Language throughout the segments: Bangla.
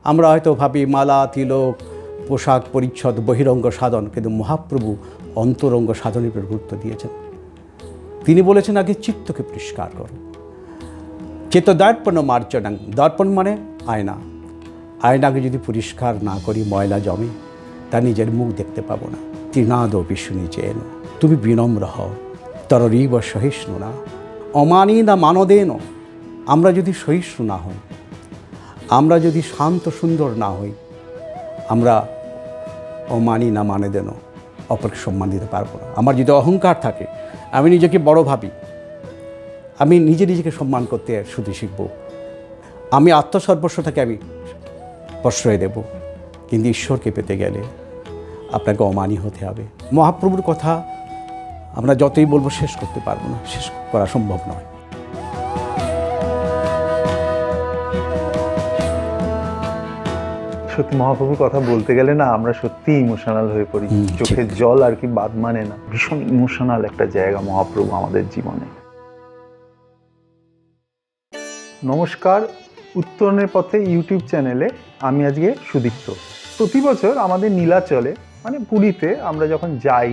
আমরা হয়তো ভাবি মালা, তিলক, পোশাক পরিচ্ছদ, বহিরঙ্গ সাধন, কিন্তু মহাপ্রভু অন্তরঙ্গ সাধনের উপর গুরুত্ব দিয়েছেন। তিনি বলেছেন আগে চিত্তকে পরিষ্কার করো। চিত্ত দর্পণ মার্জনাং, দর্পণ মানে আয়না। আয়নাকে যদি পরিষ্কার না করি, ময়লা জমে, তা নিজের মুখ দেখতে পাবো না। তৃণাদ বিষ্ণু চেন, তুমি বিনম্র হও, তররিব সহিষ্ণু না, অমানি না মানদেন। আমরা যদি সহিষ্ণু না হই, আমরা যদি শান্ত সুন্দর না হই, আমরা অমানি না মানে দেন, অপরকে সম্মান দিতে পারবো না। আমার যদি অহংকার থাকে, আমি নিজেকে বড় ভাবি, আমি নিজেকে সম্মান করতে শুধু শিখব, আমি আত্মসর্বস্বটাকে আমি প্রশ্রয় দেব। কিন্তু ঈশ্বরকে পেতে গেলে আপনাকে অমানি হতে হবে। মহাপ্রভুর কথা আমরা যতই বলবো শেষ করতে পারবো না, শেষ করা সম্ভব নয়। সত্যি মহাপ্রভুর কথা বলতে গেলে না আমরা সত্যি ইমোশনাল হয়ে পড়ি, চোখের জল আর কি বাদ মানে না। ভীষণ ইমোশনাল একটা জায়গা মহাপ্রভু আমাদের জীবনে। নমস্কার, উত্তরণের পথে ইউটিউব চ্যানেলে আমি আজকে সুদীপ্ত। প্রতি বছর আমাদের নীলাচলে মানে পুরীতে আমরা যখন যাই,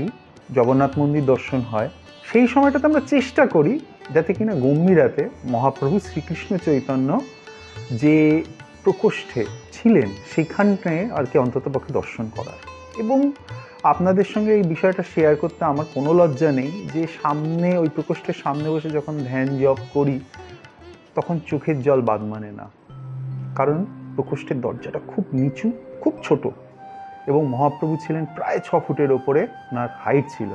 জগন্নাথ মন্দির দর্শন হয়, সেই সময়টাতে আমরা চেষ্টা করি যাতে কিনা গম্ভীরাতে মহাপ্রভু শ্রীকৃষ্ণ চৈতন্য যে প্রকোষ্ঠে ছিলেন সেখানটায় আর কি অন্তত পক্ষে দর্শন করার। এবং আপনাদের সঙ্গে এই বিষয়টা শেয়ার করতে আমার কোনো লজ্জা নেই যে সামনে ওই প্রকোষ্ঠের সামনে বসে যখন ধ্যান জপ করি তখন চোখের জল বাদ মানে না। কারণ প্রকোষ্ঠের দরজাটা খুব নিচু, খুব ছোট, এবং মহাপ্রভু ছিলেন প্রায় 6 ফুটের ওপরে ওনার হাইট ছিল।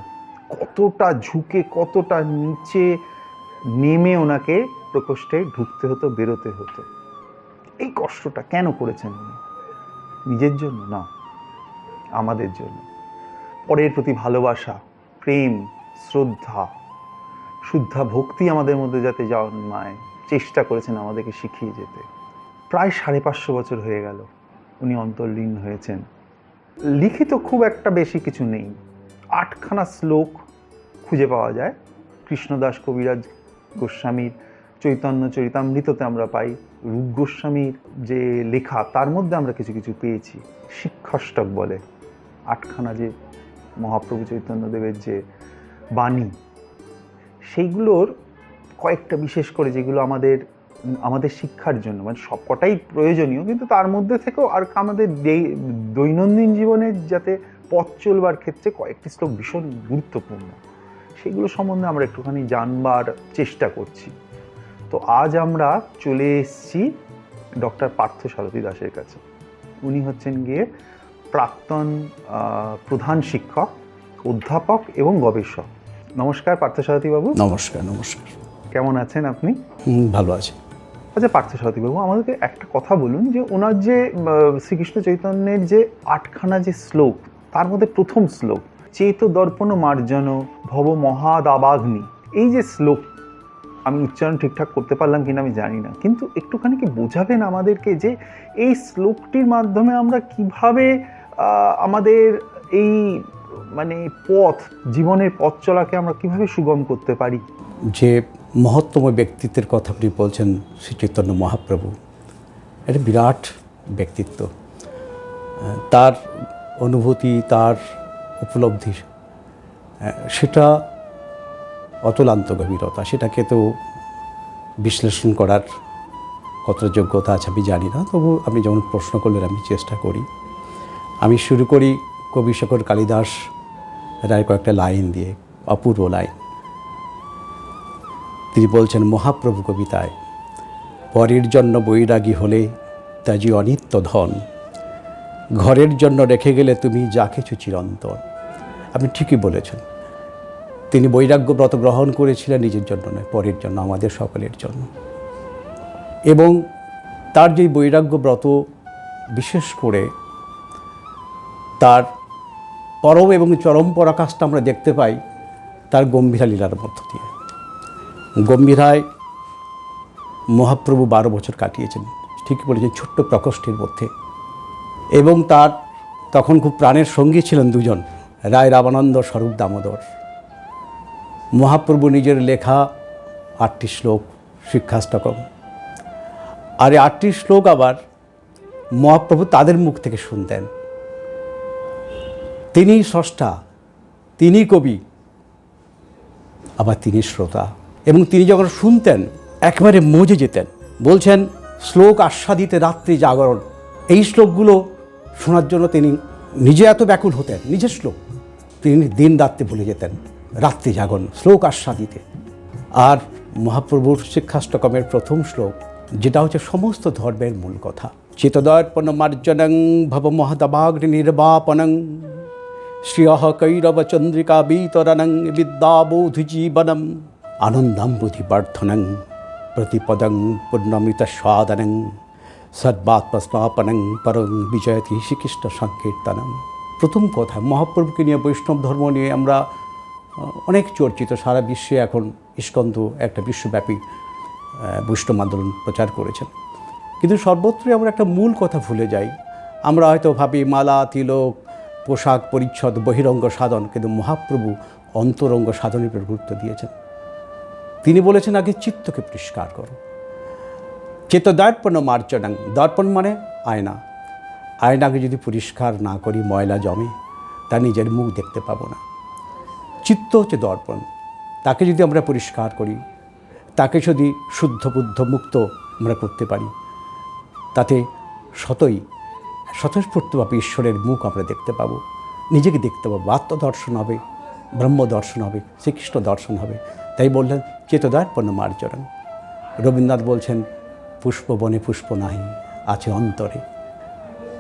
কতটা ঝুঁকে, কতটা নিচে নেমে ওনাকে প্রকোষ্ঠে ঢুকতে হতো, বেরোতে হতো। এই কষ্টটা কেন করেছেন উনি? নিজের জন্য না, আমাদের জন্য। পরের প্রতি ভালোবাসা, প্রেম, শ্রদ্ধা, শুদ্ধা ভক্তি আমাদের মধ্যে যাতে জন্মায় চেষ্টা করেছেন আমাদেরকে শিখিয়ে যেতে। প্রায় 550 বছর হয়ে গেল উনি অন্তর্লীন হয়েছেন। লিখিত খুব একটা বেশি কিছু নেই, 8খানা শ্লোক খুঁজে পাওয়া যায়। কৃষ্ণদাস কবিরাজ গোস্বামীর চৈতন্য চরিতামৃততে আমরা পাই, রূপ গোস্বামীর যে লেখা তার মধ্যে আমরা কিছু কিছু পেয়েছি। শিক্ষাষ্টক বলে 8খানা যে মহাপ্রভু চৈতন্যদেবের যে বাণী, সেইগুলোর কয়েকটা বিশেষ করে যেগুলো আমাদের শিক্ষার জন্য মানে সবকটাই প্রয়োজনীয়, কিন্তু তার মধ্যে থেকেও আর আমাদের দৈনন্দিন জীবনের যাতে পথ চলবার ক্ষেত্রে কয়েকটি শ্লোক ভীষণ গুরুত্বপূর্ণ, সেগুলো সম্বন্ধে আমরা একটুখানি জানবার চেষ্টা করছি। তো আজ আমরা চলে এসেছি ডক্টর পার্থসারথী দাসের কাছে। উনি হচ্ছেন গিয়ে প্রাক্তন প্রধান শিক্ষক, অধ্যাপক এবং গবেষক। নমস্কার পার্থসারথী বাবু। নমস্কার। নমস্কার। কেমন আছেন আপনি? ভালো আছি। আচ্ছা পার্থসারথী বাবু, আমাদেরকে একটা কথা বলুন যে ওনার যে শ্রীকৃষ্ণ চৈতন্যের যে 8খানা যে শ্লোক, তার মধ্যে প্রথম শ্লোক চেত দর্পণ মার্জন ভব মহাদাবাগ্নি, এই যে শ্লোক, আমি উচ্চারণ ঠিকঠাক করতে পারলাম কিনা আমি জানি না, কিন্তু একটুখানি কি বোঝাবেন আমাদেরকে যে এই শ্লোকটির মাধ্যমে আমরা কিভাবে আমাদের এই মানে জীবনের পথ চলাকে আমরা কিভাবে সুগম করতে পারি? যে মহত্তম ব্যক্তিত্বের কথা আপনি বলছেন, শ্রী চৈতন্য মহাপ্রভু, এটা বিরাট ব্যক্তিত্ব। তার অনুভূতি, তার উপলব্ধি, সেটা অতুলান্ত গভীরতা। সেটাকে তো বিশ্লেষণ করার কত যোগ্যতা আছে আমি জানি না, তবু আপনি যেমন প্রশ্ন করলেন আমি চেষ্টা করি। আমি শুরু করি কবিশেখর কালিদাস রায়ের কয়েকটা লাইন দিয়ে, অপূর্ব লাইন। তিনি বলছেন মহাপ্রভু কবিতায়, পরের জন্য বৈরাগী হলে তাজি অনিত্য ধন, ঘরের জন্য রেখে গেলে তুমি যা কিছু চিরন্তন। আপনি ঠিকই বলেছেন, তিনি বৈরাগ্য ব্রত গ্রহণ করেছিলেন নিজের জন্য নয়, পরের জন্য, আমাদের সকলের জন্য। এবং তার যে বৈরাগ্য ব্রত, বিশেষ করে তার পরম এবং চরম পরাকাষ্ঠা আমরা দেখতে পাই তার গম্ভীরা লীলার মধ্য দিয়ে। গম্ভীরায় মহাপ্রভু 12 বছর কাটিয়েছেন, ঠিকই বলেছেন, ছোট্ট প্রকোষ্ঠের মধ্যে। এবং তার তখন খুব প্রাণের সঙ্গী ছিলেন দুজন, রায় রামানন্দ, স্বরূপ দামোদর। মহাপ্রভু নিজের লেখা 8টি শ্লোক শিক্ষাষ্টকম, আর এই 8টি শ্লোক আবার মহাপ্রভু তাদের মুখ থেকে শুনতেন। তিনিই স্রষ্টা, তিনি কবি, আবার তিনি শ্রোতা। এবং তিনি যখন শুনতেন একেবারে মজে যেতেন। বলছেন, শ্লোক আস্বাদিতে রাত্রি জাগরণ। এই শ্লোকগুলো শোনার জন্য তিনি নিজে এত ব্যাকুল হতেন, নিজের শ্লোক তিনি দিন রাত্রে ভুলে যেতেন, রাত্রি জাগরণ, শ্লোক আস্বাদিতে। আর মহাপ্রভুর শিক্ষাষ্টকমের প্রথম শ্লোক, যেটা হচ্ছে সমস্ত ধর্মের মূল কথা, চিতদর্পণ মার্জনং ভব মহদবাগ্নি নির্বাপনং শ্রিয়ঃ কৈরব চন্দ্রিকা বিতরণং বিদ্যাবোধ জীবনম আনন্দম বুদ্ধিবর্ধনং প্রতিপদং পূর্ণমৃত স্বাদনং সদ্বাত্মস্নাপনং পরং বিজয়তি শ্রীকৃষ্ণ সংকীর্তনম। প্রথম কথা, মহাপ্রভুকে নিয়ে, বৈষ্ণব ধর্ম নিয়ে আমরা অনেক চর্চিত। সারা বিশ্বে এখন ইস্কন একটা বিশ্বব্যাপী বৈষ্ণব আন্দোলন প্রচার করেছেন, কিন্তু সর্বত্রই আমরা একটা মূল কথা ভুলে যাই। আমরা হয়তো ভাবি মালা, তিলক, পোশাক, পরিচ্ছদ, বহিরঙ্গ সাধন, কিন্তু মহাপ্রভু অন্তরঙ্গ সাধনের উপর গুরুত্ব দিয়েছেন। তিনি বলেছেন, আগে চিত্তকে পরিষ্কার করো। চেতদর্পণ মার্জনং, দর্পণ মানে আয়না। আয়নাকে যদি পরিষ্কার না করি, ময়লা জমে, তা নিজের মুখ দেখতে পাবো না। চিত্ত হচ্ছে দর্পণ, তাকে যদি আমরা পরিষ্কার করি, তাকে যদি শুদ্ধ বুদ্ধ মুক্ত আমরা করতে পারি, তাতে স্বতঃস্ফূর্তভাবে ঈশ্বরের মুখ আমরা দেখতে পাবো, নিজেকে দেখতে পাবো, আত্মদর্শন হবে, ব্রহ্ম দর্শন হবে, শ্রীকৃষ্ণ দর্শন হবে। তাই বললেন চেতদর্পণ মার্জনং। রবীন্দ্রনাথ বলছেন, পুষ্প বনে পুষ্প নাহি, আছে অন্তরে,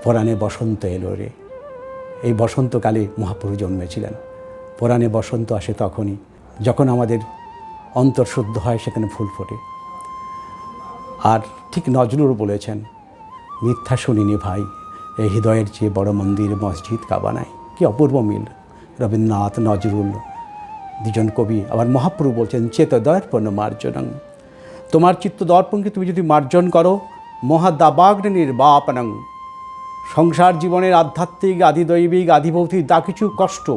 পরাণে বসন্ত এলো রে। এই বসন্তকালে মহাপ্রভু জন্মেছিলেন। পরাণে বসন্ত আসে তখনই যখন আমাদের অন্তর শুদ্ধ হয়, সেখানে ফুল ফোটে। আর ঠিক নজরুল বলেছেন, মিথ্যা শুনিনি ভাই, এই হৃদয়ের চেয়ে বড় মন্দির মসজিদ কাবা নাই। কি অপূর্ব মিল! রবীন্দ্রনাথ, নজরুল, দুজন কবি। আবার মহাপ্রভু বলছেন, চেতদর্পণ মার্জনং। তোমার চিত্ত দর্পণকে তুমি যদি মার্জন করো, মহাদাবাগ্নি নির্বাপনং, সংসার জীবনের আধ্যাত্মিক, আদিদৈবিক, আদিভৌতিক যা কিছু কষ্ট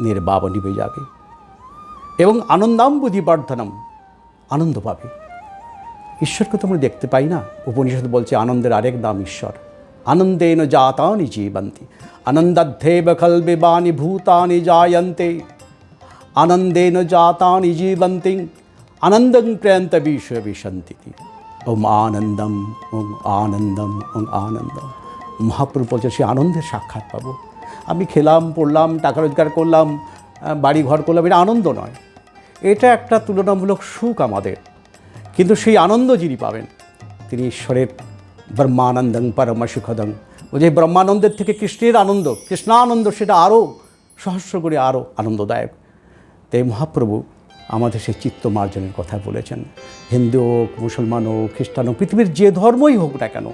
নির্বাপন নিভে যাবে। এবং আনন্দাম বুদ্ধিবর্ধনম, আনন্দ পাবে। ঈশ্বরকে তো আমরা দেখতে পাই না। উপনিষদ বলছে, আনন্দের আরেক নাম ঈশ্বর। আনন্দেন জাতানি জীবন্তি, আনন্দাধ্যেব খলবিবানি ভূতানি জায়ন্তে, আনন্দেন জাতানি জীবন্তি, আনন্দং প্রয়ন্ত বিশ্ব বিশন্তি। ওম আনন্দম, ওম আনন্দম, ওম আনন্দম। মহাপ্রভু বলছে, সে আনন্দের সাক্ষাৎ পাবো। আমি খেলাম, পড়লাম, টাকা রোজগার করলাম, বাড়ি ঘর করলাম, এটা আনন্দ নয়। এটা একটা তুলনামূলক সুখ আমাদের। কিন্তু সেই আনন্দ যিনি পাবেন, তিনি ঈশ্বরের ব্রহ্মানন্দং পরম সুখদং। ও যে ব্রহ্মানন্দের থেকে কৃষ্ণের আনন্দ, কৃষ্ণানন্দ, সেটা আরও সহস্র করে আরও আনন্দদায়ক। তাই মহাপ্রভু আমাদের সেই চিত্ত মার্জনের কথা বলেছেন। হিন্দু হোক, মুসলমান হোক, খ্রিস্টান হোক, পৃথিবীর যে ধর্মই হোক না কেন,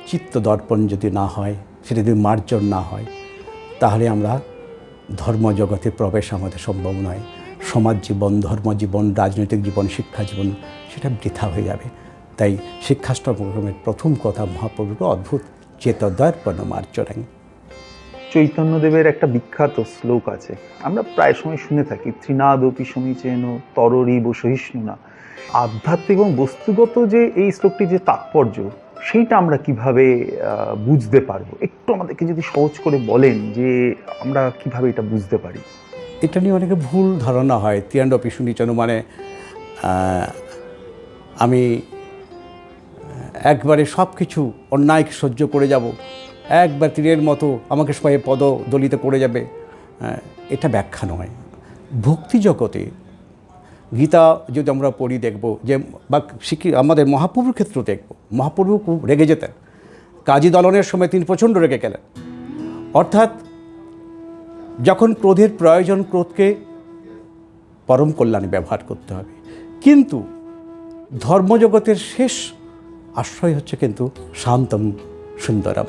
চিত্ত দর্পণ যদি না হয়, সেটা যদি মার্জন না হয়, তাহলে আমরা ধর্মজগতে প্রবেশ আমাদের সম্ভব নয়। সমাজ জীবন, ধর্মজীবন, রাজনৈতিক জীবন, শিক্ষা জীবন, সেটা বৃথা হয়ে যাবে। তাই শিক্ষাষ্টকমের প্রথম কথা মহাপ্রভুর অদ্ভুত, চেতদর্পণ মার্জনং। চৈতন্যদেবের একটা বিখ্যাত শ্লোক আছে, আমরা প্রায় সময় শুনে থাকি, ত্রিনাদপি সমীচেন তররিব সহিষ্ণুনা। আধ্যাত্মিক এবং বস্তুগত যে এই শ্লোকটি যে তাৎপর্য, সেইটা আমরা কিভাবে বুঝতে পারবো? একটু আমাদেরকে যদি সহজ করে বলেন যে আমরা কিভাবে এটা বুঝতে পারি। এটা নিয়ে অনেকে ভুল ধারণা হয়। ত্রিনাদপি সমীচেন মানে আমি একবারে সব কিছু অন্যায়কে সহ্য করে যাব, একবার তীরের মতো আমাকে সবাই পদদলিত করে যাবে, এটা ব্যাখ্যা নয়। ভক্তি জগতে গীতা যদি আমরা পড়ি, দেখব যে, বা আমাদের মহাপ্রভুর ক্ষেত্র দেখব, মহাপ্রভু খুব রেগে যেতেন। কাজী দলনের সময় তিনি প্রচণ্ড রেগে গেলেন। অর্থাৎ যখন ক্রোধের প্রয়োজন, ক্রোধকে পরম কল্যাণে ব্যবহার করতে হবে। কিন্তু ধর্মজগতের শেষ আশ্রয় হচ্ছে কিন্তু শান্তম সুন্দরম।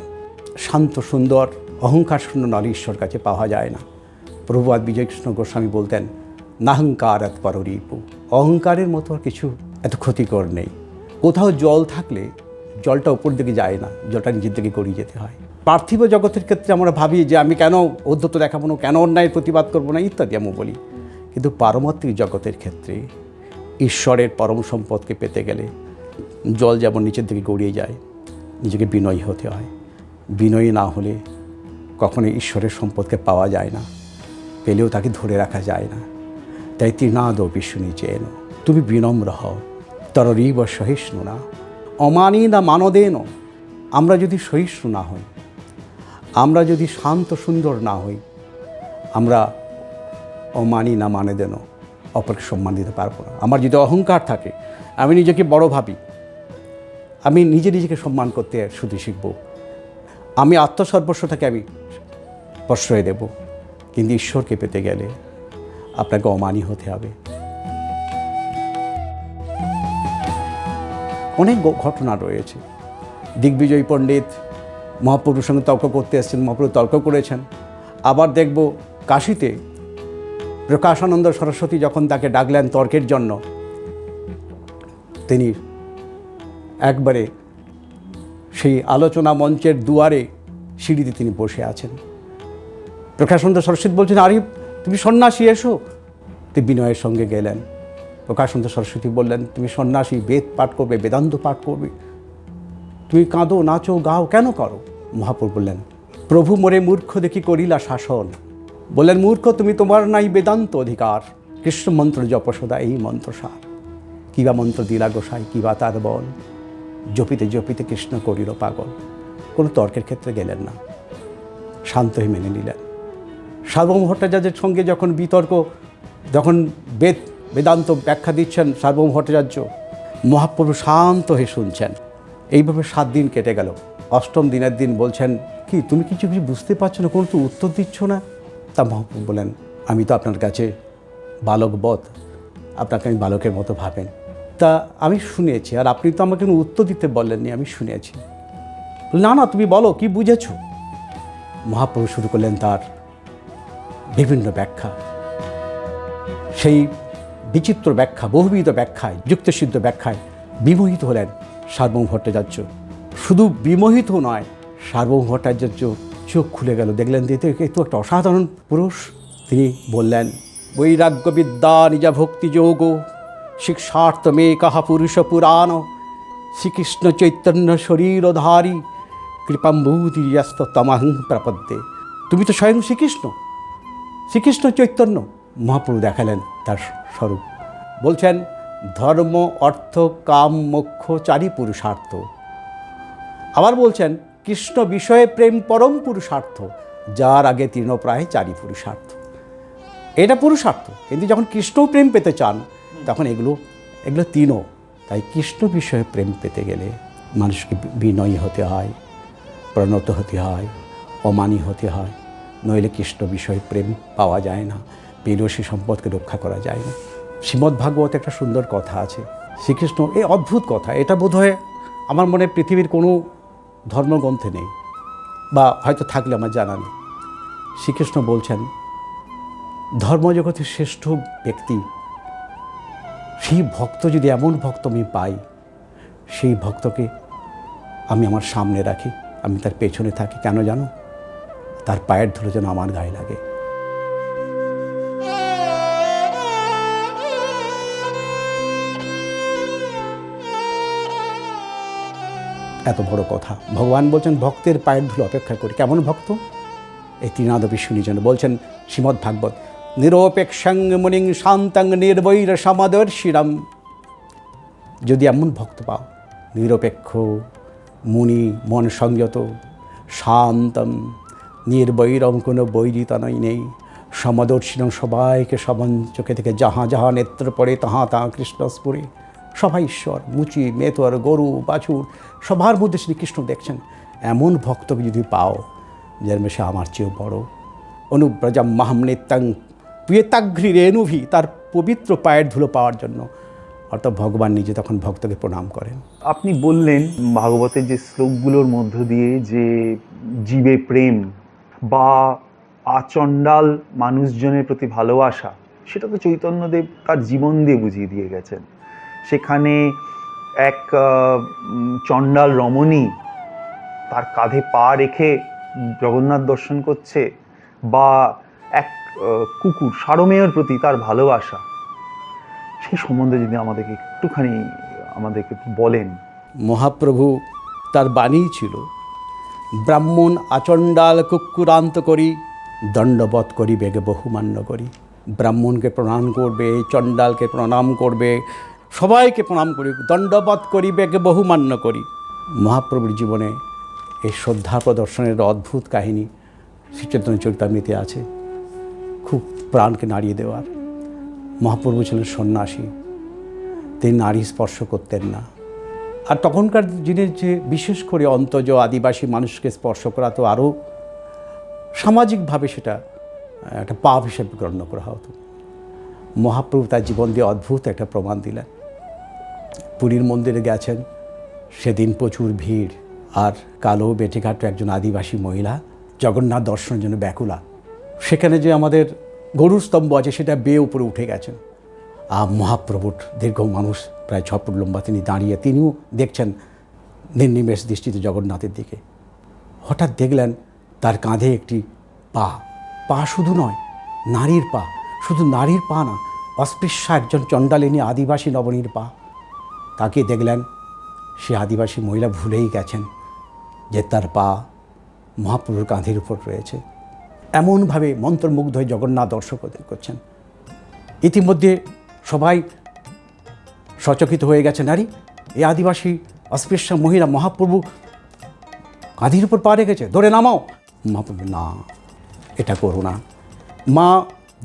শান্ত, সুন্দর, অহংকার শূন্য নারী ঈশ্বর কাছে পাওয়া যায় না। প্রভুপাদ বিজয়কৃষ্ণ গোস্বামী বলতেন, নাহংকারাৎ পররিপু। অহংকারের মতো আর কিছু এত ক্ষতিকর নেই। কোথাও জল থাকলে জলটা উপর দিকে যায় না, জলটা নিজের দিকে গড়িয়ে যেতে হয়। পার্থিব জগতের ক্ষেত্রে আমরা ভাবি যে আমি কেন ঔদ্ধত্য দেখাবো না, কেন অন্যায়ের প্রতিবাদ করবো না, ইত্যাদি আমি বলি। কিন্তু পারমাত্মিক জগতের ক্ষেত্রে ঈশ্বরের পরম সম্পদকে পেতে গেলে জল যেমন নিচের দিকে গড়িয়ে যায়, নিজেকে বিনয়ী হতে হয়। বিনয়ী না হলে কখনো ঈশ্বরের সম্পদকে পাওয়া যায় না, পেলেও তাকে ধরে রাখা যায় না। তাই তৃণাদ বিষ্ণু চেন, তুমি বিনম্র হও, তররিব সহিষ্ণু না অমানি না মানদেন। আমরা যদি সহিষ্ণু না হই, আমরা যদি শান্ত সুন্দর না হই, আমরা অমানি না মানে দেন অপরকে সম্মান দিতে পারবো না। আমার যদি অহংকার থাকে, আমি নিজেকে বড় ভাবি, আমি নিজেকে সম্মান করতে শুধু শিখব, আমি আত্মসর্বস্বটাকে আমি প্রশ্রয় দেব। কিন্তু ঈশ্বরকে পেতে গেলে আপনাকে অমানি হতে হবে। অনেক ঘটনা রয়েছে। দিগ্বিজয় পণ্ডিত মহাপ্রভুর সঙ্গে তর্ক করতে এসেছেন, মহাপ্রভু তর্ক করেছেন। আবার দেখব কাশীতে প্রকাশানন্দ সরস্বতী যখন তাকে ডাকলেন তর্কের জন্য, তিনি একবারে সেই আলোচনা মঞ্চের দুয়ারে সিঁড়িতে তিনি বসে আছেন। প্রকাশানন্দ সরস্বতী বলছেন, আরে তুমি সন্ন্যাসী, এসো। তিনি বিনয়ের সঙ্গে গেলেন। প্রকাশানন্দ সরস্বতী বললেন, তুমি সন্ন্যাসী, বেদ পাঠ করবে, বেদান্ত পাঠ করবে, তুমি কাঁদো, নাচো, গাও, কেন করো? মহাপ্রভু বললেন, প্রভু মোরে মূর্খ দেখি করিলা শাসন। বললেন, মূর্খ তুমি, তোমার নাই বেদান্ত অধিকার, কৃষ্ণ মন্ত্র জপ সদা এই মন্ত্রসার। কিবা মন্ত্র দিলা গোসাই, কিবা তার বল, জপিতে জপিতে কৃষ্ণ করিল পাগল। কোনো তর্কের ক্ষেত্রে গেলেন না, শান্ত হয়ে মেনে নিলেন। সার্বভৌম ভট্টাচার্যের সঙ্গে যখন বিতর্ক, যখন বেদান্ত ব্যাখ্যা দিচ্ছেন সার্বভৌম ভট্টাচার্য, মহাপ্রভু শান্ত হয়ে শুনছেন। এইভাবে 7 দিন কেটে গেল। 8ম দিনের দিন বলছেন, কি তুমি কিছু বুঝতে পারছো না, কোনো তো উত্তর দিচ্ছ না? তা মহাপ্রভু বলেন, আমি তো আপনার কাছে বালকবধ, আপনাকে আমি বালকের মতো ভাবেন। তা আমি শুনেছি, আর আপনি তো আমাকে কোনো উত্তর দিতে বললেননি, আমি শুনেছি। না না, তুমি বলো, কি বুঝেছ? মহাপ্রভু শুরু করলেন তার বিভিন্ন ব্যাখ্যা। সেই বিচিত্র ব্যাখ্যা, বহুবিধ ব্যাখ্যায়, যুক্তিসিদ্ধ ব্যাখ্যায় বিমোহিত হলেন সার্বভৌম ভট্টাচার্য। শুধু বিমোহিত নয়, সার্বভৌম ভট্টাচার্য চোখ খুলে গেল, দেখলেন যে এ তো একটা অসাধারণ পুরুষ। তিনি বললেন, বৈরাগ্য বিদ্যা নিজা ভক্তি যোগ শিক্ষার্থ মে কাহা পুরুষ পুরাণ, শ্রীকৃষ্ণ চৈতন্য শরীরধারী কৃপাম্বুধিস্ত তমাহং প্রপদ্যে। তুমি তো স্বয়ং শ্রীকৃষ্ণ চৈতন্য। মহাপ্রভু দেখালেন তার স্বরূপ। বলছেন, ধর্ম অর্থ কাম মোক্ষ 4ই পুরুষার্থ। আবার বলছেন, কৃষ্ণ বিষয়ে প্রেম পরম পুরুষার্থ, যার আগে তৃণপ্রায় 4ই পুরুষার্থ। এটা পুরুষার্থ, কিন্তু যখন কৃষ্ণ প্রেম পেতে চান তখন এগুলো 3ও। তাই কৃষ্ণ বিষয়ে প্রেম পেতে গেলে মানুষকে বিনয়ী হতে হয়, প্রণত হতে হয়, অমানী হতে হয়, নইলে কৃষ্ণ বিষয়ে প্রেম পাওয়া যায় না, পেলেও সে সম্পদকে রক্ষা করা যায় না। শ্রীমদ্ভাগবতে একটা সুন্দর কথা আছে। শ্রীকৃষ্ণ, এই অদ্ভুত কথা, এটা বোধহয় আমার মনে পৃথিবীর কোনো ধর্মগ্রন্থে নেই, বা হয়তো থাকলে আমার জানা নেই। শ্রীকৃষ্ণ বলছেন, ধর্মজগতের শ্রেষ্ঠ ব্যক্তি, সেই ভক্ত যদি এমন ভক্ত আমি পাই, সেই ভক্তকে আমি আমার সামনে রাখি, আমি তার পেছনে থাকি। কেন জানো? তার পায়ের ধুলো যেন আমার গায়ে লাগে। এত বড় কথা ভগবান বলছেন, ভক্তের পায়ের ধুলো অপেক্ষা করি। কেমন ভক্ত? এই তৃণাদ বিষ্ণু যেন বলছেন শ্রীমদ্ ভাগবত, নিরপেক্ষং মুনিং শান্তং নির্বৈর সমাদর্শিরাম। যদি এমন ভক্ত পাও, নিরপেক্ষ মুনি, মন সংযত, শান্তম, নির্বৈরম, কোনো বৈরিতনই নেই, সমদর্শিনম, সবাইকে সমান চোখে থেকে যাহা যাহা নেত্র পড়ে তাহা তাহা কৃষ্ণস্পুরে। সবাই ঈশ্বর, মুচি, মেতর, গরু, বাছুর, সবার মধ্যে শ্রীকৃষ্ণ দেখছেন। এমন ভক্তকে যদি পাও, যেন সে আমার চেয়েও বড়, অনুব্রজম মাহম নিত্যং প্রিয়তাঘ্রি রেণুভি, তার পবিত্র পায়ের ধুলো পাওয়ার জন্য। অর্থাৎ ভগবান নিজে তখন ভক্তকে প্রণাম করেন। আপনি বললেন ভাগবতের যে শ্লোকগুলোর মধ্য দিয়ে যে জীবে প্রেম বা আচণ্ডাল মানুষজনের প্রতি ভালোবাসা, সেটা তো চৈতন্যদেব তার জীবন দিয়ে বুঝিয়ে দিয়ে গেছেন। সেখানে এক চণ্ডাল রমণী তার কাঁধে পা রেখে জগন্নাথ দর্শন করছে, বা এক কুকুর সারমেয়র প্রতি তার ভালোবাসা, সেই সম্বন্ধে যদি আমাদেরকে একটুখানি বলেন। মহাপ্রভু তার বাণী ছিল, ব্রাহ্মণ আচণ্ডাল কুক্কুরান্ত করি, দণ্ডবৎ করি বেগে বহুমান্য করি। ব্রাহ্মণকে প্রণাম করবে, চণ্ডালকে প্রণাম করবে, সবাইকে প্রণাম করি, দণ্ডবৎ করি বেগে বহুমান্য করি। মহাপ্রভুর জীবনে এই শ্রদ্ধা প্রদর্শনের অদ্ভুত কাহিনী শ্রী চৈতন্য চরিতামৃতে আছে, খুব প্রাণকে নাড়িয়ে দেওয়ার। মহাপ্রভু ছিলেন সন্ন্যাসী, তিনি নারী স্পর্শ করতেন না। আর তখনকার দিনের যে বিশেষ করে অন্তজ আদিবাসী মানুষকে স্পর্শ করা তো আরও সামাজিকভাবে সেটা একটা পাপ হিসেবে গণ্য করা হতো। মহাপ্রভু তার জীবন দিয়ে অদ্ভুত একটা প্রমাণ দিলেন। পুরীর মন্দিরে গেছেন, সেদিন প্রচুর ভিড়, আর কালো বেটিঘাট একজন আদিবাসী মহিলা জগন্নাথ দর্শনের জন্য ব্যাকুলা। সেখানে যে আমাদের গরুর স্তম্ভ আছে সেটা বেয়ে উপরে উঠে গেছেন। আর মহাপ্রভুর দীর্ঘ মানুষ, প্রায় 6 ফুট লম্বা, তিনি দাঁড়িয়ে, তিনিও দেখছেন নির্নিমেষ দৃষ্টিতে জগন্নাথের দিকে। হঠাৎ দেখলেন তার কাঁধে একটি পা, পা শুধু নয়, নারীর পা, শুধু নারীর পা না, অস্পৃশ্যা একজন চণ্ডালিনী আদিবাসী নবনীর পা। তাকে দেখলেন, সে আদিবাসী মহিলা ভুলেই গেছেন যে তার পা মহাপ্রভুর কাঁধের উপর রয়েছে। এমনভাবে মন্ত্রমুগ্ধ হয়ে জগন্নাথ দর্শন করছেন। ইতিমধ্যে সবাই সচকিত হয়ে গেছে, নারী, এই আদিবাসী অস্পৃশ্যা মহিলা মহাপ্রভু কাঁধের উপর পা রেখেছে, ধরে নামাও। মহাপ্রভু, না, এটা করো না। মা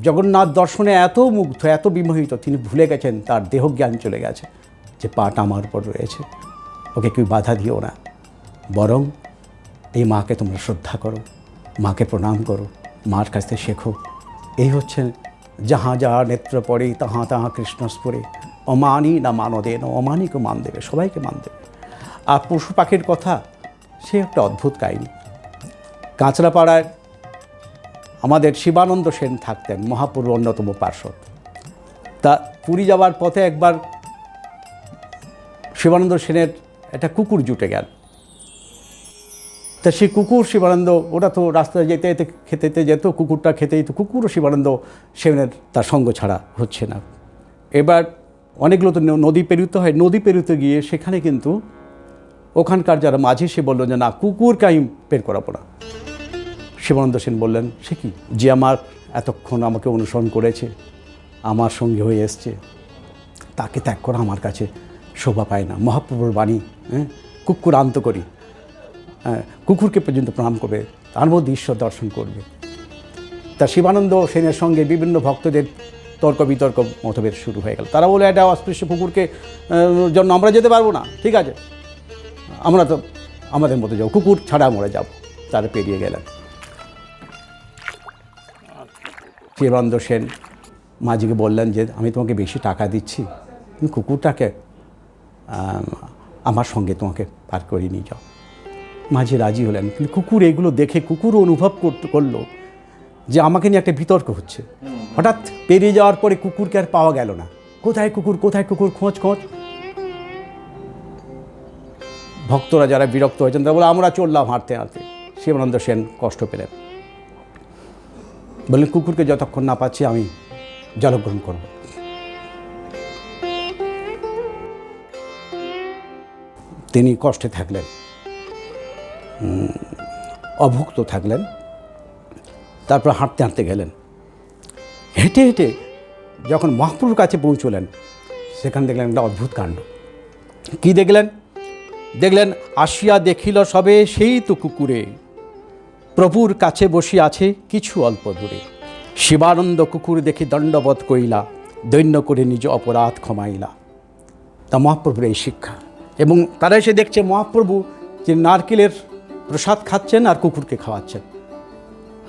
জগন্নাথ দর্শনে এত মুগ্ধ, এত বিমোহিত, তিনি ভুলে গেছেন, তার দেহজ্ঞান চলে গেছে যে পাটা আমার উপর রয়েছে। ওকে কেউ বাধা দিও না, বরং এই মাকে তোমরা শ্রদ্ধা করো, মাকে প্রণাম করো, মার কাছ থেকে শেখো। এই হচ্ছে যাহা যাহা নেত্র পড়ে তাহা তাহা কৃষ্ণস্পরে, অমানি না মানদে না অমানিকে মান দেবে, সবাইকে মান দেবে। আর পশু পাখির কথা, সে একটা অদ্ভুত কাহিনী। কাঁচরাপাড়ায় আমাদের শিবানন্দ সেন থাকতেন, মহাপ্রভুর অন্যতম পার্শ্বদ। তা পুরী যাওয়ার পথে একবার শিবানন্দ সেনের একটা কুকুর জুটে গেল। তা সেই কুকুর শিবানন্দ, ওটা তো রাস্তায় যেতে যেতে খেতে যেত, কুকুরটা খেতেই তো, কুকুরও শিবানন্দ সেনের তার সঙ্গ ছাড়া হচ্ছে না। এবার অনেকগুলো তো নদী পেরুতে হয়, নদী পেরুতে গিয়ে সেখানে কিন্তু ওখানকার যারা মাঝি, সে বললো যে না, কুকুরকে আমি বের করাবো না। শিবানন্দ সেন বললেন, সে কি, যে আমার এতক্ষণ আমাকে অনুসরণ করেছে, আমার সঙ্গে হয়ে এসছে, তাকে ত্যাগ করা আমার কাছে শোভা পায় না। মহাপ্রভুর বাণী, কুকুর আন্ত করি, কুকুরকে পর্যন্ত প্রণাম করবে, তার মধ্যে ঈশ্বর দর্শন করবে। তা শিবানন্দ সেনের সঙ্গে বিভিন্ন ভক্তদের তর্ক বিতর্ক, মতভেদ শুরু হয়ে গেল। তারা বলে, এটা অস্পৃশ্য কুকুরকে জন্য আমরা যেতে পারবো না, ঠিক আছে, আমরা তো আমাদের মতো যাবো, কুকুর ছাড়া আমরা যাব। তারা পেরিয়ে গেলেন। শিবানন্দ সেন মাঝিকে বললেন যে আমি তোমাকে বেশি টাকা দিচ্ছি, তুমি কুকুরটাকে আমার সঙ্গে তোমাকে পার করে নিয়ে যাও। মাঝি রাজি হলেন, কিন্তু কুকুর এগুলো দেখে কুকুরও অনুভব করলো যে আমাকে নিয়ে একটা বিতর্ক হচ্ছে। হঠাৎ পেরিয়ে যাওয়ার পরে কুকুরকে আর পাওয়া গেল না। কোথায় কুকুর, কোথায় কুকুর, খোঁজ খোঁজ। ভক্তরা যারা বিরক্ত হয়েছেন তারা বলে, আমরা চললাম হাঁটতে হাঁটতে। শিবানন্দ সেন কষ্ট পেলেন, বললেন, কুকুরকে যতক্ষণ না পাচ্ছি আমি জলগ্রহণ করব। তিনি কষ্টে থাকলেন, অভুক্ত থাকলেন। তারপর হাঁটতে হাঁটতে গেলেন। হেঁটে হেঁটে যখন মহাপ্রভুর কাছে পৌঁছলেন, সেখানে দেখলেন একটা অদ্ভুত কাণ্ড। কি দেখলেন? দেখলেন, আসিয়া দেখিল সবে সেই তো কুকুরে, প্রভুর কাছে বসিয়া আছে কিছু অল্প দূরে। শিবানন্দ কুকুর দেখি দণ্ডবৎ কইলা, দৈন্য করে নিজ অপরাধ ক্ষমাইলা। তা মহাপ্রভুর এই শিক্ষা। এবং তারা এসে দেখছে মহাপ্রভু যে নারকেলের প্রসাদ খাচ্ছেন আর কুকুরকে খাওয়াচ্ছেন,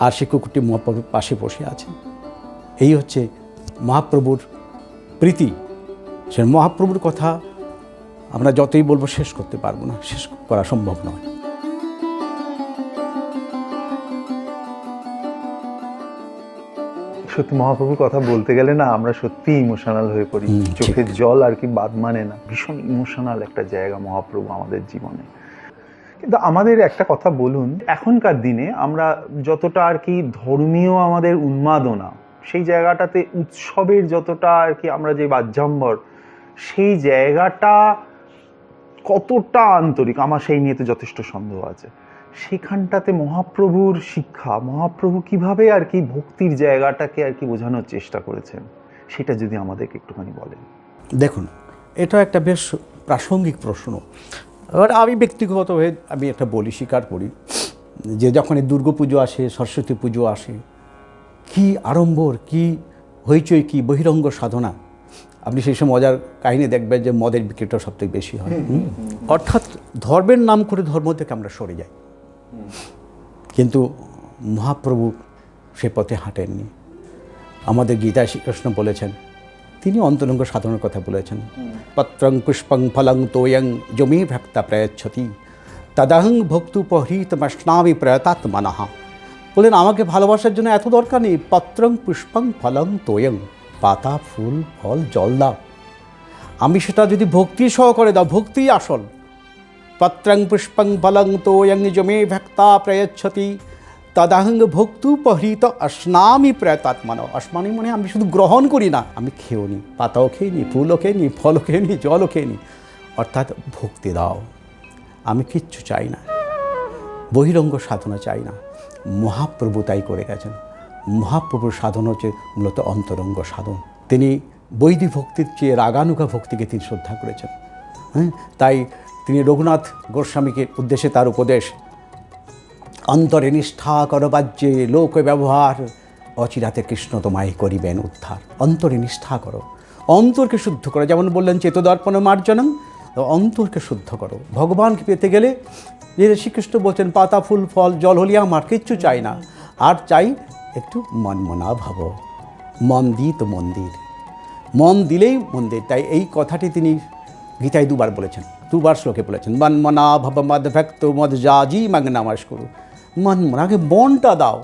আর সেই কুকুরটি মহাপ্রভুর পাশে বসে আছে। এই হচ্ছে মহাপ্রভুর প্রীতি। সে মহাপ্রভুর কথা আমরা যতই বলবো শেষ করতে পারবো না, শেষ করা সম্ভব নয়। সত্যি মহাপ্রভুর কথা বলতে গেলে না আমরা সত্যি ইমোশনাল হয়ে পড়ি, চোখের জল আর কি বাদ মানে না। ভীষণ ইমোশনাল একটা জায়গা মহাপ্রভু আমাদের জীবনে। কিন্তু আমাদের একটা কথা বলুন, এখনকার দিনে আমরা যতটা আর কি ধর্মীয় আমাদের উন্মাদনা, সেই জায়গাটাতে উৎসবের যতটা আর কি আমরা যে বাহ্যম্বর, সেই জায়গাটা কতটা আন্তরিক, আমার সেই নিয়ে তো যথেষ্ট সন্দেহ আছে। সেখানটাতে মহাপ্রভুর শিক্ষা, মহাপ্রভু কিভাবে আর কি ভক্তির জায়গাটাকে আর কি বোঝানোর চেষ্টা করেছেন, সেটা যদি আমাদেরকে একটুখানি বলেন। দেখুন, এটা একটা বেশ প্রাসঙ্গিক প্রশ্ন। এবার আমি ব্যক্তিগতভাবে আমি একটা বলি, স্বীকার করি যে যখন এই দুর্গাপুজো আসে, সরস্বতী পুজো আসে, কি আড়ম্বর, কি হইচই, কি বহিরঙ্গ সাধনা। আপনি সেই সময় মজার কাহিনী দেখবেন যে মদের বিক্রিটা সবথেকে বেশি হয়। অর্থাৎ ধর্মের নাম করে ধর্ম থেকে আমরা সরে যাই, কিন্তু মহাপ্রভু সে পথে হাঁটেননি। আমাদের গীতায় শ্রীকৃষ্ণ বলেছেন, তিনি অন্তরঙ্গ সাধনার কথা বলেছেন। পত্রং পুষ্পং ফলং তোয়ং যমে ভক্তা প্রয়চ্ছতি তদহং ভক্তুপহৃতমশ্নামি প্রয়তাত্মনঃ। বলেন, আমাকে ভালোবাসার জন্য এত দরকার নেই। পত্রং পুষ্পং ফলং তোয়ং, পাতা ফুল ফল জল দাও, আমি সেটা যদি ভক্তি সহকারে দাও, ভক্তিই আসল। পত্রং পুষ্পং ফলং তোয়ং যমে ভক্তা প্রয়চ্ছতি তদহং ভক্তুপহৃত অশ্নামি প্রয়তাত্মনঃ। অশ্নামি মানে আমি শুধু গ্রহণ করি না, আমি খেয়েও নি, পাতাও খেয়ে নি, ফুলও খেয়ে নি, ফলও খেয়ে নি, জলও খেয়ে নি। অর্থাৎ ভক্তি দাও, আমি কিচ্ছু চাই না, বহিরঙ্গ সাধনা চাই না। মহাপ্রভু তাই করে গেছেন। মহাপ্রভুর সাধন হচ্ছে মূলত অন্তরঙ্গ সাধন। তিনি বৈদিক ভক্তির চেয়ে রাগানুগা ভক্তিকে তিনি শ্রদ্ধা করেছেন। তাই তিনি রঘুনাথ গোস্বামীকে উদ্দেশ্যে তার উপদেশ, অন্তরে নিষ্ঠা কর বাহ্যে লোক ব্যবহার, অচিরাতে কৃষ্ণ তোমায় করিবেন উদ্ধার। অন্তরে নিষ্ঠা করো, অন্তরকে শুদ্ধ করো। যেমন বললেন চেতদর্পণ মার্জনম, অন্তরকে শুদ্ধ করো। ভগবানকে পেতে গেলে যে শ্রীকৃষ্ণ বলছেন, পাতা ফুল ফল জল হলে আমার কিচ্ছু চাই না, আর চাই একটু মনমনা ভাব। মন দিই তো মন্দির, মন দিলেই মন্দির। তাই এই কথাটি তিনি গীতায় দুবার বলেছেন, দুবার শ্লোকে বলেছেন, মনমনা ভব মদ ভক্ত মদ যাজি মাগনামাস করু। মনমনাকে মনটা দাও।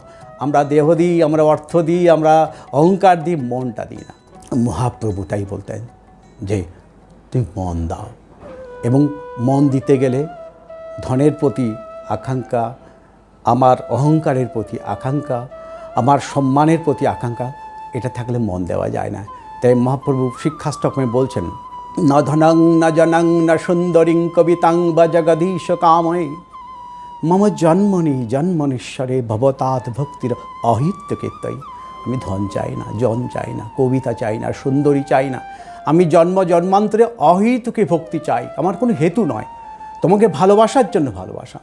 আমরা দেহ দিই, আমরা অর্থ দিই, আমরা অহংকার দিই, মনটা দিই না। মহাপ্রভু তাই বলতেন যে তুমি মন দাও। এবং মন দিতে গেলে ধনের প্রতি আকাঙ্ক্ষা, আমার অহংকারের প্রতি আকাঙ্ক্ষা, আমার সম্মানের প্রতি আকাঙ্ক্ষা, এটা থাকলে মন দেওয়া যায় না। তাই মহাপ্রভু শিক্ষাষ্টকমে বলছেন, ন ধনং ন জনং ন সুন্দরীং কবিতাং বা জগদীশ কাময়ে মম জন্মনি জন্মনীশ্বরে ভবতাৎ ভক্তির অহিত্য কীর্তয়। আমি ধন চাই না, জন চাই না, কবিতা চাই না, সুন্দরী চাই না। আমি জন্ম জন্মান্তরে অহেতুকে ভক্তি চাই, আমার কোনো হেতু নয়। তোমাকে ভালোবাসার জন্য ভালোবাসা।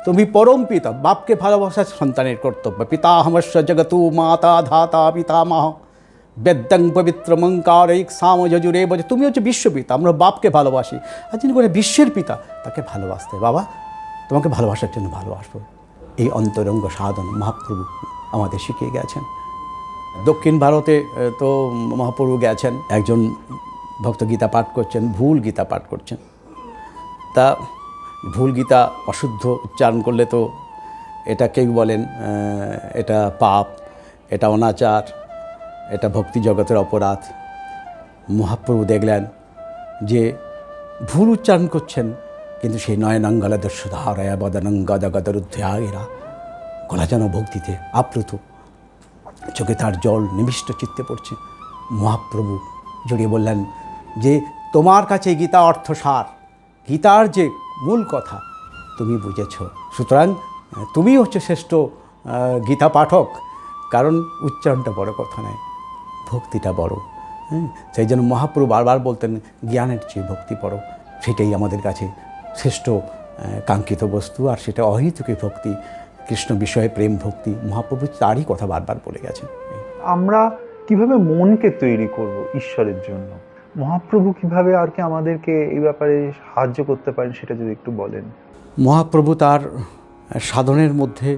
তুমি পরম পিতা, বাপকে ভালোবাসা সন্তানের কর্তব্য। পিতাহমস্য জগতু মাতা ধাতা পিতামহ বেদ্যং পবিত্রমঙ্কারিক সাম যজুরে বজে। তুমি হচ্ছে বিশ্বপিতা, আমরা বাপকে ভালোবাসি। আর যিনি করে বিশ্বের পিতা, তাকে ভালোবাসতে। বাবা, তোমাকে ভালোবাসার জন্য ভালোবাসবো। এই অন্তরঙ্গ সাধন মহাপ্রভু আমাদের শিখিয়ে গেছেন। দক্ষিণ ভারতে তো মহাপ্রভু গেছেন, একজন ভক্ত গীতা পাঠ করছেন, ভুল গীতা পাঠ করছেন। তা ভুল গীতা অশুদ্ধ উচ্চারণ করলে তো এটা কেউ বলেন এটা পাপ, এটা অনাচার, এটা ভক্তি জগতের অপরাধ। মহাপ্রভু দেখলেন যে ভুল উচ্চারণ করছেন, কিন্তু সেই নয়নাঙ্গলাদের সুধারয়া বদনঙ্গদগদরুদ্ধেরা, গলা যেন ভক্তিতে আপ্লুত, চোখে তার জল নিবিষ্ট চিত্তে পড়ছে। মহাপ্রভু জড়িয়ে বললেন যে তোমার কাছে গীতা অর্থসার, গীতার যে মূল কথা তুমি বুঝেছ, সুতরাং তুমি হচ্ছে শ্রেষ্ঠ গীতা পাঠক। কারণ উচ্চারণটা বড় কথা নয়, ভক্তিটা বড়। সেই জন্য মহাপ্রভু বারবার বলতেন, জ্ঞানের চেয়ে ভক্তি বড়। সেটাই আমাদের কাছে শ্রেষ্ঠ কাঙ্ক্ষিত বস্তু, আর সেটা অহেতুকী ভক্তি, কৃষ্ণ বিষয়ে প্রেম ভক্তি। মহাপ্রভু তারই কথা বারবার বলে গেছেন। আমরা কিভাবে মনকে তৈরি করব ঈশ্বরের জন্য, মহাপ্রভু কিভাবে আর কি আমাদেরকে এই ব্যাপারে সাহায্য করতে পারেন, সেটা যদি একটু বলেন। মহাপ্রভু তার সাধনের মধ্যে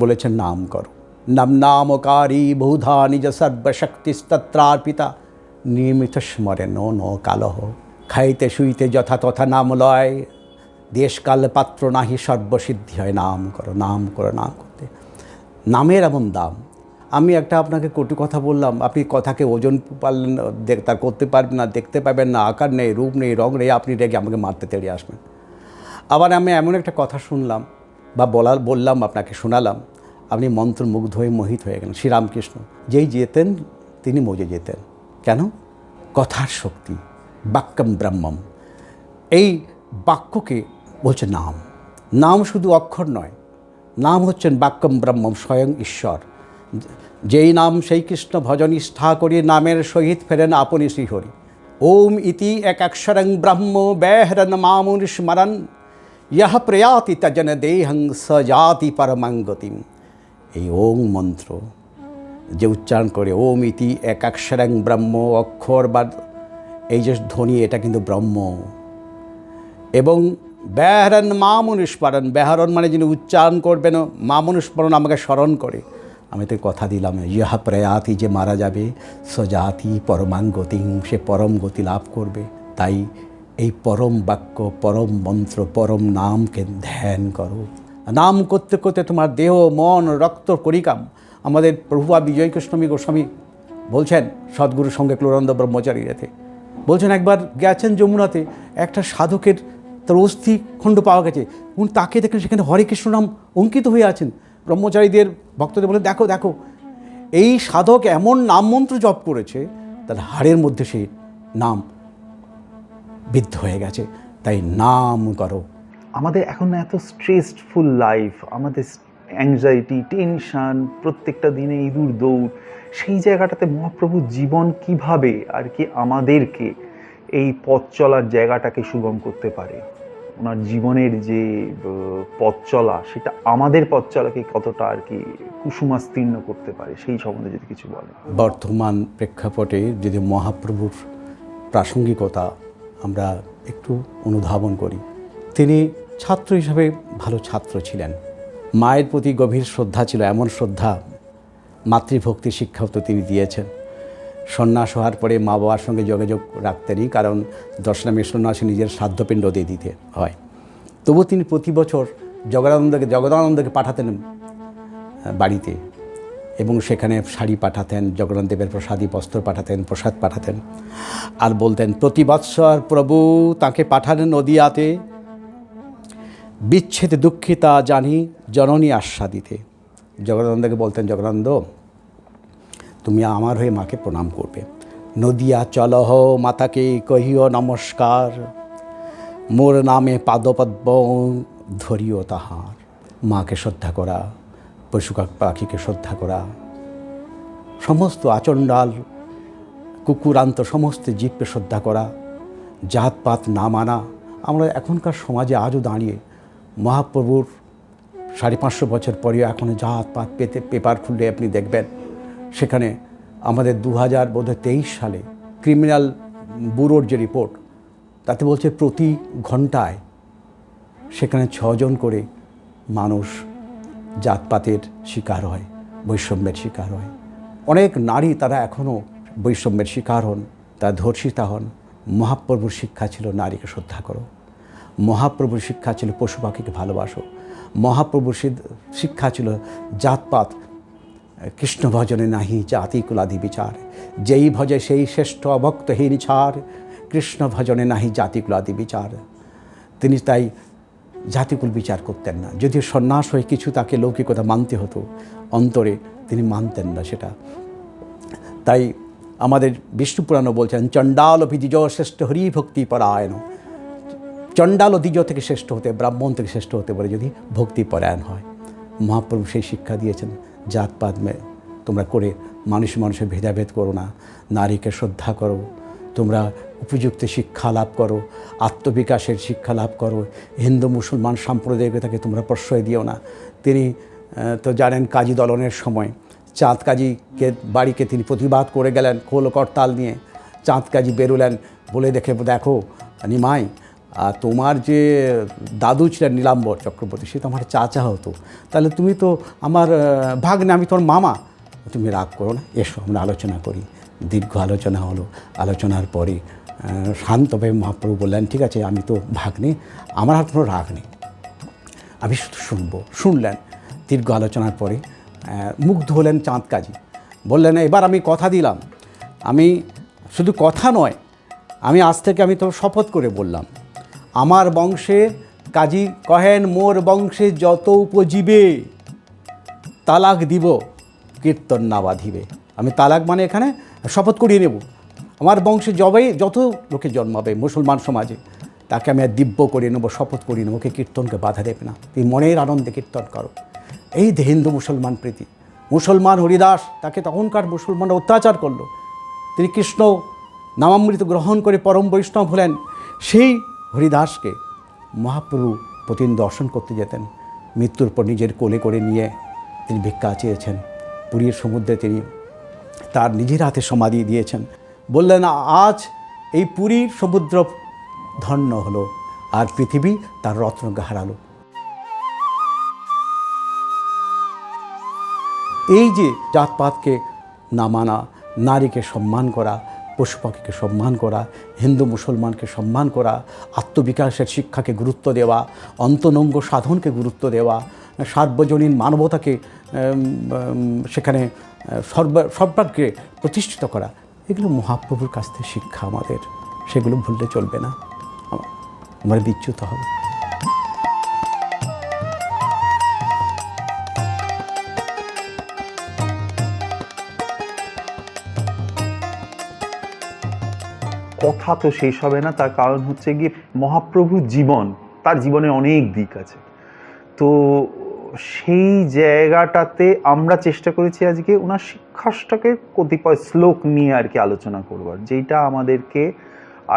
বলেছেন, নাম করো। নাম নামকারী বহুধা নিজ সর্বশক্তিস্তত্রার্পিতা নিয়মিত স্মরে ন কালহ। খাইতে শুইতে যথা তথা নাম লয়, দেশকাল পাত্র নাহি সর্বসিদ্ধি হয়। নাম করো, নাম করো, নাম করতে। নামের এমন দাম। আমি একটা আপনাকে কটু কথা বললাম, আপনি কথাকে ওজন পারলেন তার করতে পারবেন না, দেখতে পাবেন না, আকার নেই, রূপ নেই, রং নেই, আপনি রেগে আমাকে মারতে তেড়ে আসবেন। আবার আমি এমন একটা কথা শুনলাম বা বললাম, আপনাকে শোনালাম, আপনি মন্ত্রমুগ্ধ হয়ে মোহিত হয়ে গেলেন। শ্রীরামকৃষ্ণ যেই যেতেন তিনি মজে যেতেন। কেন? কথার শক্তি, বাক্যম ব্রহ্মম। এই বাক্যকে বলছে নাম। নাম শুধু অক্ষর নয়, নাম হচ্ছেন বাক্যম ব্রহ্মম, স্বয়ং ঈশ্বর। যেই নাম সেই কৃষ্ণ ভজন নিষ্ঠা করি, নামের সহিত ফেরেন আপনি শ্রীহরি। ওম ইতি এক অক্ষরং ব্রহ্ম ব্যাহরণ মামুনি স্মরণ, ইহ প্রয়াতি তজন দেহং স জাতি পরমাং গতিম। এই ওম মন্ত্র যে উচ্চারণ করে, ওম ইতি এক অক্ষরং ব্রহ্ম, অক্ষর বা এই যে ধ্বনি, এটা কিন্তু ব্রহ্ম। এবং ব্যাহরণ মামনুস্মরণ, ব্যাহরণ মানে যিনি উচ্চারণ করবেন, মামনুস্মরণ আমাকে স্মরণ করে। আমি তো কথা দিলাম, ইহা প্রয়াতি যে মারা যাবে, সজাতি পরমাং গতি, সে পরম গতি লাভ করবে। তাই এই পরম বাক্য, পরম মন্ত্র, পরম নামকে ধ্যান করো। নাম করতে করতে তোমার দেহ মন রক্ত করিকাম। আমাদের প্রভুপা বিজয় কৃষ্ণমী গোস্বামী বলছেন সদ্গুরুর সঙ্গে ক্লোরানন্দ ব্রহ্মচারীতে, বলছেন একবার গেছেন যমুনাতে, একটা সাধকের তার অস্থি খণ্ড পাওয়া গেছে। উনি তাকে দেখেন সেখানে হরে কৃষ্ণ নাম অঙ্কিত হয়ে আছেন। ব্রহ্মচারীদের ভক্তদের বলে, দেখো দেখো, এই সাধক এমন নাম মন্ত্র জপ করেছে, তার হাড়ের মধ্যে সেই নাম বিদ্ধ হয়ে গেছে। তাই নাম করো। আমাদের এখন এত স্ট্রেসফুল লাইফ, আমাদের অ্যাংজাইটি, টেনশান, প্রত্যেকটা দিনে ইঁদুর দৌড়, সেই জায়গাটাতে মহাপ্রভু জীবন কিভাবে আর কি আমাদেরকে এই পথ চলার জায়গাটাকে সুগম করতে পারে। ওনার জীবনের যে পথ চলা, সেটা আমাদের পথ চলাকে কতটা আর কি কুসুমাস্তীর্ণ করতে পারে, সেই সম্বন্ধে যদি কিছু বলেন। বর্তমান প্রেক্ষাপটে যদি মহাপ্রভুর প্রাসঙ্গিকতা আমরা একটু অনুধাবন করি, তিনি ছাত্র হিসাবে ভালো ছাত্র ছিলেন। মায়ের প্রতি গভীর শ্রদ্ধা ছিল, এমন শ্রদ্ধা, মাতৃভক্তি শিক্ষাও তো তিনি দিয়েছেন। সন্ন্যাস হওয়ার পরে মা বাবার সঙ্গে যোগাযোগ রাখতেনই, কারণ দশনামী সন্ন্যাসী নিজের শ্রাদ্ধপিণ্ড দিয়ে দিতে হয়। তবু তিনি প্রতি বছর জগদানন্দকে পাঠাতেন বাড়িতে, এবং সেখানে শাড়ি পাঠাতেন, জগন্নাথদেবের প্রসাদী বস্ত্র পাঠাতেন, প্রসাদ পাঠাতেন। আর বলতেন, প্রতি বৎসর প্রভু তাকে পাঠালেন নদিয়াতে, বিচ্ছেদে দুঃখিতা জানি জননী আস্বাদিতে। জগদানন্দকে বলতেন, জগদানন্দ তুমি আমার হয়ে মাকে প্রণাম করবে। নদিয়া চলহ মাতাকে কহিও নমস্কার, মোর নামে পাদপদ্ম ধরিও তাহার। মাকে শ্রদ্ধা করা, পশু পাখিকে শ্রদ্ধা করা, সমস্ত আচণ্ডাল কুকুরান্ত সমস্ত জীবকে শ্রদ্ধা করা, জাতপাত না মানা। আমরা এখনকার সমাজে আজও দাঁড়িয়ে মহাপ্রভুর 550 বছর পরেও এখনও জাতপাত পেপার খুললে আপনি দেখবেন, সেখানে আমাদের 2023 সালে ক্রিমিনাল ব্যুরোর যে রিপোর্ট, তাতে বলছে প্রতি ঘন্টায় সেখানে 6 জন করে মানুষ জাতপাতের শিকার হয়, বৈষম্যের শিকার হয়। অনেক নারী তারা এখনও বৈষম্যের শিকার হন, তারা ধর্ষিতা হন। মহাপ্রভুর শিক্ষা ছিল নারীকে শ্রদ্ধা করো, মহাপ্রভুর শিক্ষা ছিল পশু পাখিকে ভালোবাসো, মহাপ্রভুর শিক্ষা ছিল জাতপাত কৃষ্ণ ভজনে নাহি জাতি কুলাদি বিচার, যেই ভজে সেই শ্রেষ্ঠ অভক্তহীন ছাড়, কৃষ্ণ ভজনে নাহি জাতি কুলাদি বিচার। তিনি তাই জাতিকুল বিচার করতেন না। যদিও সন্ন্যাস হয়ে কিছু তাকে লৌকিকতা মানতে হতো, অন্তরে তিনি মানতেন না সেটা। তাই আমাদের বিষ্ণু পুরাণও বলছেন, চণ্ডাল দ্বিজ শ্রেষ্ঠ হরিভক্তি পরায়ণ। চণ্ডাল ও দ্বিজ থেকে শ্রেষ্ঠ হতে, ব্রাহ্মণ থেকে শ্রেষ্ঠ হতে পারে যদি ভক্তি পরায়ণ হয়। মহাপ্রভু সেই শিক্ষা দিয়েছেন, জাতপাত তোমরা করে মানুষের ভেদাভেদ করো না, নারীকে শ্রদ্ধা করো, তোমরা উপযুক্ত শিক্ষা লাভ করো, আত্মবিকাশের শিক্ষা লাভ করো, হিন্দু মুসলমান সাম্প্রদায়িকতাকে তোমরা প্রশ্রয় দিও না। তিনি তো জানেন, কাজী দলনের সময় চাঁদ কাজীকে বাড়িকে তিনি প্রতিবাদ করে গেলেন খোল করতাল নিয়ে। চাঁদ কাজী বেরোলেন, বলে দেখো নিমাই, তোমার যে দাদু ছিলেন নীলাম্বর চক্রবর্তী, সে তো আমার চাচা হতো, তাহলে তুমি তো আমার ভাগ্নে, আমি তোমার মামা, তুমি রাগ করো না, এসো আমরা আলোচনা করি। দীর্ঘ আলোচনা হলো। আলোচনার পরে শান্তভাবে মহাপ্রভু বললেন, ঠিক আছে, আমি তো ভাগ্নে, আমার আর কোনো রাগ নেই, আমি শুধু শুনলেন। দীর্ঘ আলোচনার পরে মুগ্ধ হলেন চাঁদ কাজী, বললেন, এবার আমি কথা দিলাম, আমি শুধু কথা নয়, আমি আজ থেকে আমি তো শপথ করে বললাম, আমার বংশে কাজী কহেন, মোর বংশে যত উপজীবে তালাক দিব, কীর্তন না বাঁধিবে। আমি তালাক মানে এখানে শপথ করিয়ে নেব, আমার বংশে যত লোকে জন্মাবে মুসলমান সমাজে, তাকে আমি দিব্য করিয়ে নেবো, শপথ করিয়ে নেবো, ওকে কীর্তনকে বাধা দেবে না, তুমি মনের আনন্দে কীর্তন করো। এই যে হিন্দু মুসলমান প্রীতি, মুসলমান হরিদাস, তাকে তখনকার মুসলমানরা অত্যাচার করলো, তিনি কৃষ্ণ নামামৃত গ্রহণ করে পরম বৈষ্ণব হলেন। সেই হরিদাসকে মহাপ্রভু প্রতিদিন দর্শন করতে যেতেন। মৃত্যুর পর নিজের কোলে করে নিয়ে তিনি ভিক্ষা চেয়েছেন। পুরীর সমুদ্রে তিনি তার নিজের হাতে সমাধি দিয়েছেন। বললেন, আজ এই পুরীর সমুদ্র ধন্য হলো, আর পৃথিবী তার রত্নকে হারালো। এই যে জাতপাতকে না মানা, নারীকে সম্মান করা, পশু পাখিকে সম্মান করা, হিন্দু মুসলমানকে সম্মান করা, আত্মবিকাশের শিক্ষাকে গুরুত্ব দেওয়া, অন্তরঙ্গ সাধনকে গুরুত্ব দেওয়া, সার্বজনীন মানবতাকে সেখানে সর্বাগ্রে প্রতিষ্ঠিত করা, এগুলো মহাপ্রভুর কাছ থেকে শিক্ষা আমাদের। সেগুলো ভুললে চলবে না, আমরা বিচ্যুত হব। কথা তো শেষ হবে না, তার কারণ হচ্ছে গিয়ে মহাপ্রভু জীবন, তার জীবনে অনেক দিক আছে। তো সেই জায়গাটাতে আমরা চেষ্টা করেছি আজকে ওনার শিক্ষাটাকে কতিপয় শ্লোক নিয়ে আর কি আলোচনা করবার, যেটা আমাদেরকে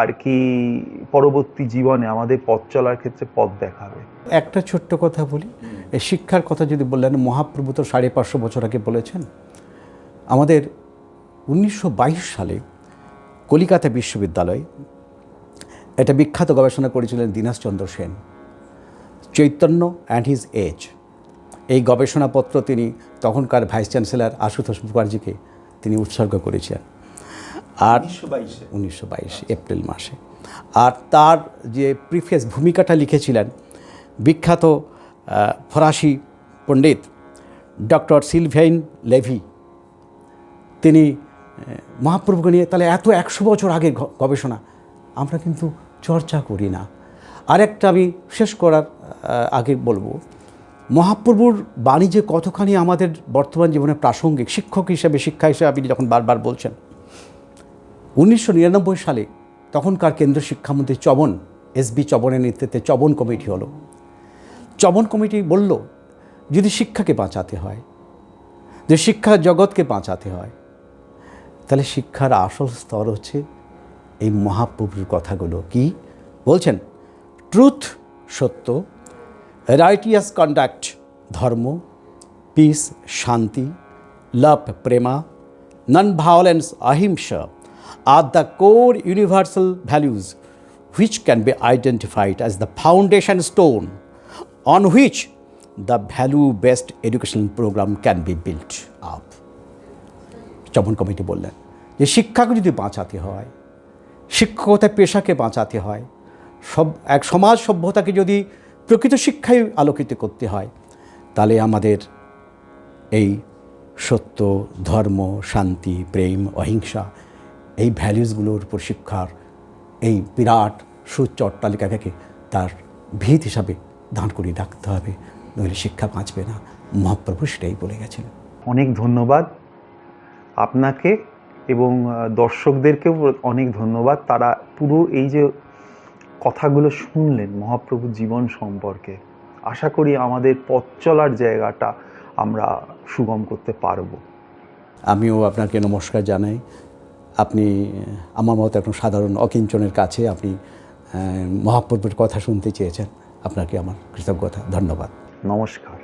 আর কি পরবর্তী জীবনে আমাদের পথ চলার ক্ষেত্রে পথ দেখাবে। একটা ছোট্ট কথা বলি, এই শিক্ষার কথা যদি বললেন, মহাপ্রভু তো 550 বছর আগে বলেছেন। আমাদের 1922 সালে কলিকাতা বিশ্ববিদ্যালয় একটা বিখ্যাত গবেষণা করেছিলেন Dineshchandra Sen, Chaitanya and his age. এই গবেষণাপত্র তিনি তখনকার ভাইস চ্যান্সেলর আশুতোষ মুখার্জিকে তিনি উৎসর্গ করেছিলেন। আর 1922 এপ্রিল মাসে। আর তার যে প্রিফেস ভূমিকাটা লিখেছিলেন বিখ্যাত ফরাসি পণ্ডিত ডক্টর সিলভেইন লেভি, তিনি মহাপ্রভুকে নিয়ে তাহলে এত 100 বছর আগের গবেষণা আমরা কিন্তু চর্চা করি না। আরেকটা আমি শেষ করার আগে বলবো, মহাপ্রভুর বাণী যে কতখানি আমাদের বর্তমান জীবনে প্রাসঙ্গিক, শিক্ষক হিসেবে, শিক্ষা হিসেবে আপনি যখন বারবার বলছেন। 1999 সালে তখনকার কেন্দ্রীয় শিক্ষামন্ত্রী চবন, এসবি চবনের নেতৃত্বে চবন কমিটি হলো। চবন কমিটি বলল, যদি শিক্ষাকে বাঁচাতে হয়, যদি শিক্ষা জগৎকে বাঁচাতে হয়, তাহলে শিক্ষার আসল স্তর হচ্ছে এই মহাপ্রভুর কথাগুলো। কি বলছেন? ট্রুথ সত্য, রাইটিয়াস কন্ডাক্ট ধর্ম, পিস শান্তি, লাভ প্রেমা, নন ভায়োলেন্স অহিংসা are the core universal values which can be identified as the foundation stone on which the value-based education program can be built up. Chavan committee বললেন যে শিক্ষাকে যদি বাঁচাতে হয়, শিক্ষকতা পেশাকে বাঁচাতে হয়, এক সমাজ সভ্যতাকে যদি প্রকৃত শিক্ষায় আলোকিত করতে হয়, তাহলে আমাদের এই সত্য, ধর্ম, শান্তি, প্রেম, অহিংসা, এই ভ্যালিউসগুলোর উপর শিক্ষার এই বিরাট সুউচ্চ অট্টালিকাকে তার ভিত হিসাবে দাঁড় করিয়ে রাখতে হবে, নইলে শিক্ষা বাঁচবে না। মহাপ্রভু সেটাই বলে গেছেন। অনেক ধন্যবাদ আপনাকে এবং দর্শকদেরকেও অনেক ধন্যবাদ। তারা পুরো এই যে কথাগুলো শুনলেন মহাপ্রভুর জীবন সম্পর্কে, আশা করি আমাদের পথ চলার জায়গাটা আমরা সুগম করতে পারব। আমিও আপনাকে নমস্কার জানাই। আপনি আমার মতো একজন সাধারণ অকিঞ্চনের কাছে আপনি মহাপ্রভুর কথা শুনতে চেয়েছেন, আপনাকে আমার কৃতজ্ঞতা, ধন্যবাদ, নমস্কার।